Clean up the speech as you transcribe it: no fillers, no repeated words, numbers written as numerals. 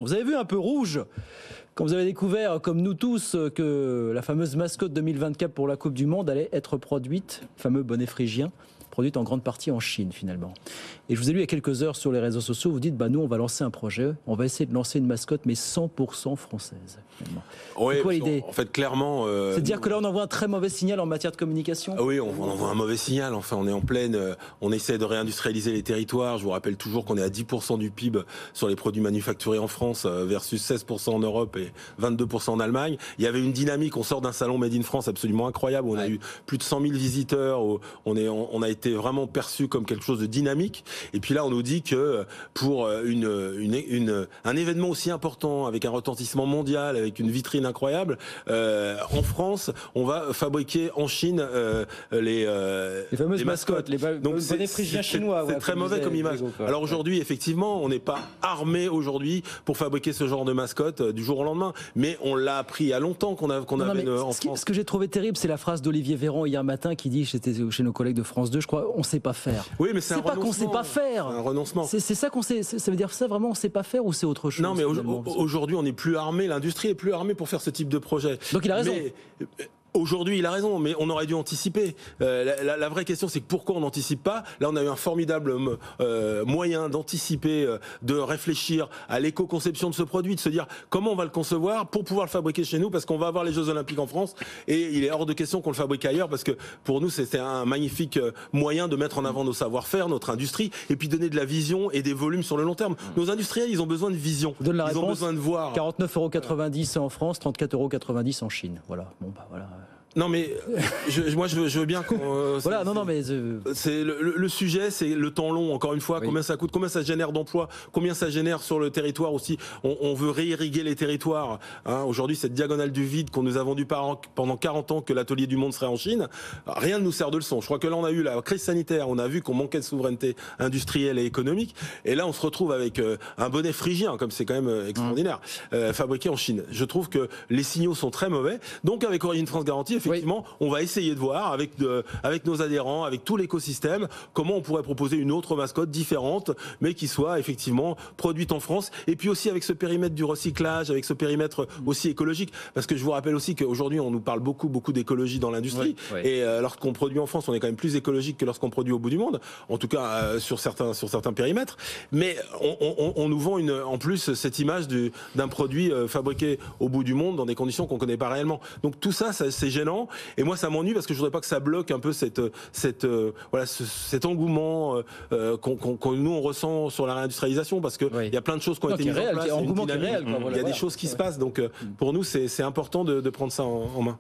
Vous avez vu un peu rouge quand vous avez découvert, comme nous tous, que la fameuse mascotte 2024 pour la Coupe du Monde allait être produite, le fameux bonnet phrygien, produite en grande partie en Chine finalement. Et je vous ai lu il y a quelques heures sur les réseaux sociaux, vous dites, nous on va lancer un projet, on va essayer de lancer une mascotte mais 100% française. Ouais, c'est quoi l'idée? En fait, clairement... c'est dire que là on envoie un très mauvais signal en matière de communication? Oui, on envoie un mauvais signal. Enfin, on est en pleine... on essaie de réindustrialiser les territoires. Je vous rappelle toujours qu'on est à 10% du PIB sur les produits manufacturés en France versus 16% en Europe et 22% en Allemagne. Il y avait une dynamique, on sort d'un salon Made in France absolument incroyable. On a eu plus de 100 000 visiteurs. On a été vraiment perçu comme quelque chose de dynamique. Et puis là, on nous dit que pour un événement aussi important, avec un retentissement mondial, avec une vitrine incroyable, en France, on va fabriquer en Chine les fameuses mascottes, les bonnets phrygiens chinois. C'est très mauvais comme image. Alors aujourd'hui, effectivement, on n'est pas armé aujourd'hui pour fabriquer ce genre de mascotte du jour au lendemain. Mais on l'a appris il y a longtemps qu'on avait en France. Ce que j'ai trouvé terrible, c'est la phrase d'Olivier Véran hier matin qui dit, j'étais chez nos collègues de France 2, je crois, on sait pas faire. Oui, mais c'est pas qu'on sait pas faire. Un renoncement. C'est ça qu'on sait. Ça veut dire ça vraiment, on sait pas faire ou c'est autre chose? Non, mais aujourd'hui, on n'est plus armé. L'industrie est plus armée pour faire ce type de projet. Donc il a raison. Aujourd'hui, il a raison, mais on aurait dû anticiper. La vraie question, c'est que pourquoi on n'anticipe pas? Là, on a eu un formidable moyen d'anticiper, de réfléchir à l'éco-conception de ce produit, de se dire comment on va le concevoir pour pouvoir le fabriquer chez nous, parce qu'on va avoir les Jeux Olympiques en France, et il est hors de question qu'on le fabrique ailleurs, parce que pour nous, c'est un magnifique moyen de mettre en avant nos savoir-faire, notre industrie, et puis donner de la vision et des volumes sur le long terme. Nos industriels, ils ont besoin de vision. Ils ont besoin de voir. 49,90 € en France, 34,90 € en Chine. Voilà. Bon, voilà. Non mais moi je veux bien qu'on voilà, c'est le sujet, c'est le temps long, encore une fois, combien ça coûte, combien ça génère d'emplois, combien ça génère sur le territoire aussi. On veut réirriguer les territoires, hein. Aujourd'hui, cette diagonale du vide qu'on nous a vendue pendant 40 ans que l'atelier du monde serait en Chine, rien ne nous sert de leçon. Je crois que là on a eu la crise sanitaire, on a vu qu'on manquait de souveraineté industrielle et économique, et là on se retrouve avec un bonnet phrygien, comme c'est quand même extraordinaire, fabriqué en Chine. Je trouve que les signaux sont très mauvais. Donc avec Origine France Garantie, effectivement, on va essayer de voir avec nos adhérents, avec tout l'écosystème, comment on pourrait proposer une autre mascotte différente, mais qui soit effectivement produite en France. Et puis aussi avec ce périmètre du recyclage, avec ce périmètre aussi écologique. Parce que je vous rappelle aussi qu'aujourd'hui, on nous parle beaucoup d'écologie dans l'industrie. Et lorsqu'on produit en France, on est quand même plus écologique que lorsqu'on produit au bout du monde. En tout cas, sur certains périmètres. Mais on nous vend en plus cette image d'un produit fabriqué au bout du monde dans des conditions qu'on connaît pas réellement. Donc tout ça c'est gênant. Et moi, ça m'ennuie parce que je voudrais pas que ça bloque un peu cet engouement qu'on nous on ressent sur la réindustrialisation, parce que il y a plein de choses qui ont été mises en place. Il y a des choses qui se passent. Donc pour nous, c'est important de prendre ça en main.